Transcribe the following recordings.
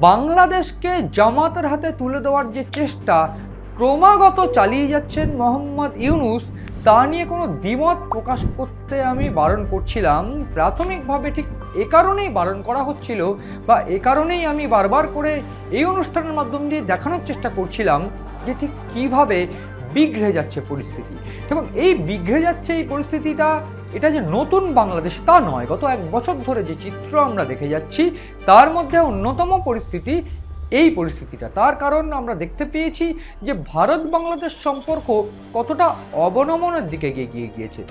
বাংলাদেশকে জামাতের হাতে তুলে দেওয়ার যে চেষ্টা ক্রমাগত চালিয়ে যাচ্ছেন মোহাম্মদ ইউনূস, তা নিয়ে কোনো দ্বিমত প্রকাশ করতে আমি বারণ করছিলাম। প্রাথমিকভাবে ঠিক এ কারণেই বারণ করা হচ্ছিল, বা এ কারণেই আমি বারবার করে এই অনুষ্ঠানের মাধ্যম দিয়ে দেখানোর চেষ্টা করছিলাম যে ঠিক কীভাবে বিগড়ে যাচ্ছে পরিস্থিতি। এবং এই বিগড়ে যাচ্ছে এই পরিস্থিতিটা, এটা যে নতুন বাংলাদেশ তা নয়। গত 1 বছর ধরে যে চিত্র আমরা দেখে যাচ্ছি তার মধ্যে অন্যতম পরিস্থিতি এই পরিস্থিতিটা। তার কারণ আমরা দেখতে পেয়েছি যে ভারত বাংলাদেশ সম্পর্ক কতটা অবনমনের দিকে এগিয়ে গিয়েছে।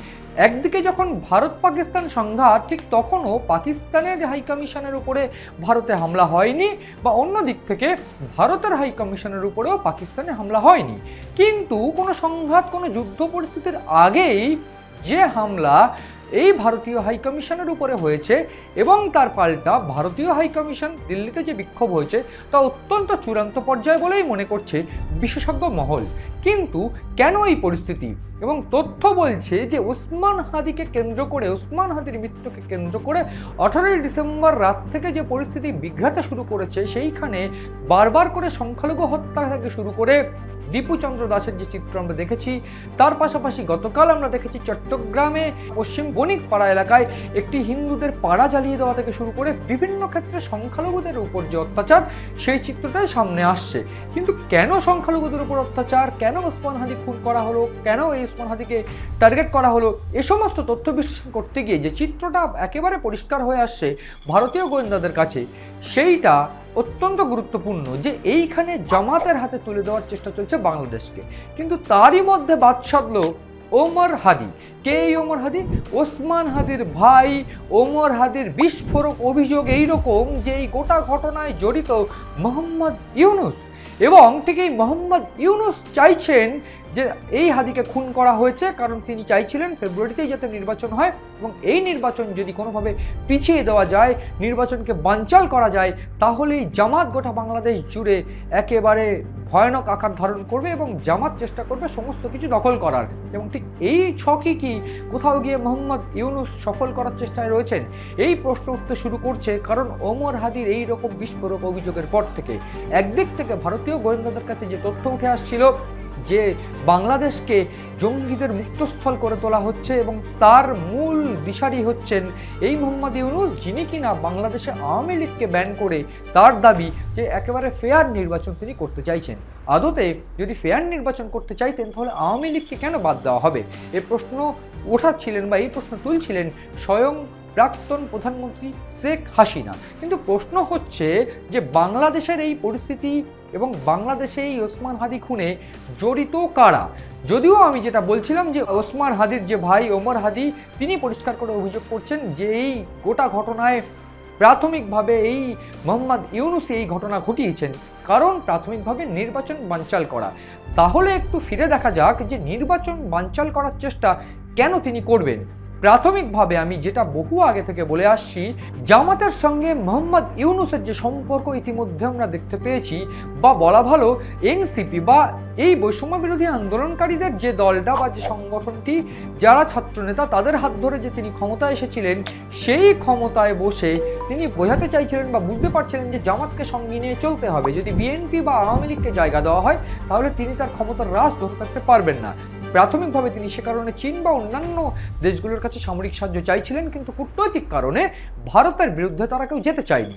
একদিকে যখন ভারত পাকিস্তান সংঘাত, ঠিক তখনও পাকিস্তানের হাইকমিশনের উপরে ভারতে হামলা হয়নি, বা অন্য দিক থেকে ভারতের হাইকমিশনের উপরেও পাকিস্তানে হামলা হয়নি। কিন্তু কোনো সংঘাত, কোনো যুদ্ধ পরিস্থিতির আগেই যে হামলা এই ভারতীয় হাইকমিশনের উপরে হয়েছে, এবং তার পাল্টা ভারতীয় হাইকমিশন দিল্লিতে যে বিক্ষোভ হয়েছে তা অত্যন্ত চূড়ান্ত পর্যায়ে বলেই মনে করছে বিশেষজ্ঞ মহল। কিন্তু কেন এই পরিস্থিতি? এবং তথ্য বলছে যে ওসমান হাদিকে কেন্দ্র করে, ওসমান হাদির মৃত্যুকে কেন্দ্র করে 18ই ডিসেম্বর রাত থেকে যে পরিস্থিতি বিঘ্রাতে শুরু করেছে, সেইখানে বারবার করে সংখ্যালঘু হত্যা থেকে শুরু করে দীপু চন্দ্র দাসের যে চিত্র আমরা দেখেছি, তার পাশাপাশি গতকাল আমরা দেখেছি চট্টগ্রামে পশ্চিম বণিকপাড়া এলাকায় একটি হিন্দুদের পাড়া জ্বালিয়ে দেওয়া থেকে শুরু করে বিভিন্ন ক্ষেত্রে সংখ্যালঘুদের উপর যে অত্যাচার, সেই চিত্রটাই সামনে আসছে। কিন্তু কেন সংখ্যালঘুদের উপর অত্যাচার, কেন ওসমান হাদি খুন করা হলো, কেন এই ওসমান হাদিকে টার্গেট করা হলো, এ সমস্ত তথ্য বিশ্লেষণ করতে গিয়ে যে চিত্রটা একেবারে পরিষ্কার হয়ে আসছে ভারতীয় গোয়েন্দাদের কাছে, সেইটা অত্যন্ত গুরুত্বপূর্ণ যে এইখানে জামাতের হাতে তুলে দেওয়ার চেষ্টা চলছে বাংলাদেশকে। কিন্তু তারই মধ্যে বাদ সাধলো ওমর হাদি। কে এই ওমর হাদি? ওসমান হাদির ভাই ওমর হাদির বিস্ফোরক অভিযোগ এইরকম যে এই গোটা ঘটনায় জড়িত মোহাম্মদ ইউনূস, এবং ঠিক এই মোহাম্মদ ইউনূস চাইছেন যে এই হাদিকে খুন করা হয়েছে কারণ তিনি চাইছিলেন ফেব্রুয়ারিতেই যাতে নির্বাচন হয়, এবং এই নির্বাচন যদি কোনোভাবে পিছিয়ে দেওয়া যায়, নির্বাচনকে বানচাল করা যায়, তাহলেই জামাত গোটা বাংলাদেশ জুড়ে একেবারে ভয়ানক আকার ধারণ করবে এবং জামাত চেষ্টা করবে সমস্ত কিছু দখল করার। এবং ঠিক এই ছকই কি কোথাও গিয়ে মোহাম্মদ ইউনূস সফল করার চেষ্টায় রয়েছেন? এই প্রশ্ন উঠতে শুরু করছে কারণ ওমর হাদির এই রকম বিস্ফোরক অভিযোগের পর থেকে একদিক থেকে ভারতীয় গোয়েন্দাদের কাছে যে তথ্য উঠে আসছিল যে বাংলাদেশকে জঙ্গিদের মুক্তস্থল করে তোলা হচ্ছে, এবং তার মূল দিশারি হচ্ছেন এই মোহাম্মদ ইউনূস, যিনি কিনা বাংলাদেশে আওয়ামী লীগকে ব্যান করে তার দাবি যে একেবারে ফেয়ার নির্বাচন তিনি করতে চাইছেন। আদতে যদি ফেয়ার নির্বাচন করতে চাইতেন তাহলে আওয়ামী লীগকে কেন বাদ দেওয়া হবে? এ প্রশ্ন ওঠাচ্ছিলেন বা এই প্রশ্ন তুলছিলেন স্বয়ং প্রাক্তন প্রধানমন্ত্রী শেখ হাসিনা। কিন্তু প্রশ্ন হচ্ছে যে বাংলাদেশের এই পরিস্থিতি এবং বাংলাদেশে এই ওসমান হাদি খুনে জড়িত কারা? যদিও আমি যেটা বলছিলাম যে ওসমান হাদির যে ভাই ওমর হাদি, তিনি পরিষ্কার করে অভিযোগ করছেন যে এই গোটা ঘটনায় প্রাথমিকভাবে এই মোহাম্মদ ইউনূস এই ঘটনা ঘটিয়েছেন কারণ প্রাথমিকভাবে নির্বাচন বানচাল করা। তাহলে একটু ফিরে দেখা যাক যে নির্বাচন বানচাল করার চেষ্টা কেন তিনি করবেন। প্রাথমিকভাবে আমি যেটা বহু আগে থেকে বলে আসছি, জামাতের সঙ্গে মোহাম্মদ ইউনূসের যে সম্পর্ক ইতিমধ্যে আমরা দেখতে পেয়েছি, বা বলা ভালো এনসিপি বা এই বৈষম্য বিরোধী আন্দোলনকারীদের যে দলটা বা যে সংগঠনটি, যারা ছাত্রনেতা, তাদের হাত ধরে যে তিনি ক্ষমতায় এসেছিলেন, সেই ক্ষমতায় বসে তিনি বোঝাতে চাইছিলেন বা বুঝতে পারছিলেন যে জামাতকে সঙ্গে নিয়ে চলতে হবে। যদি বিএনপি বা আওয়ামী লীগকে জায়গা দেওয়া হয় তাহলে তিনি তার ক্ষমতার রাশ ধরে থাকতে পারবেন না। প্রাথমিকভাবে তিনি সে কারণে চীন বা অন্যান্য দেশগুলোর কাছে সামরিক সাহায্য চাইছিলেন, কিন্তু কূটনৈতিক কারণে ভারতের বিরুদ্ধে তারা কেউ যেতে চায়নি।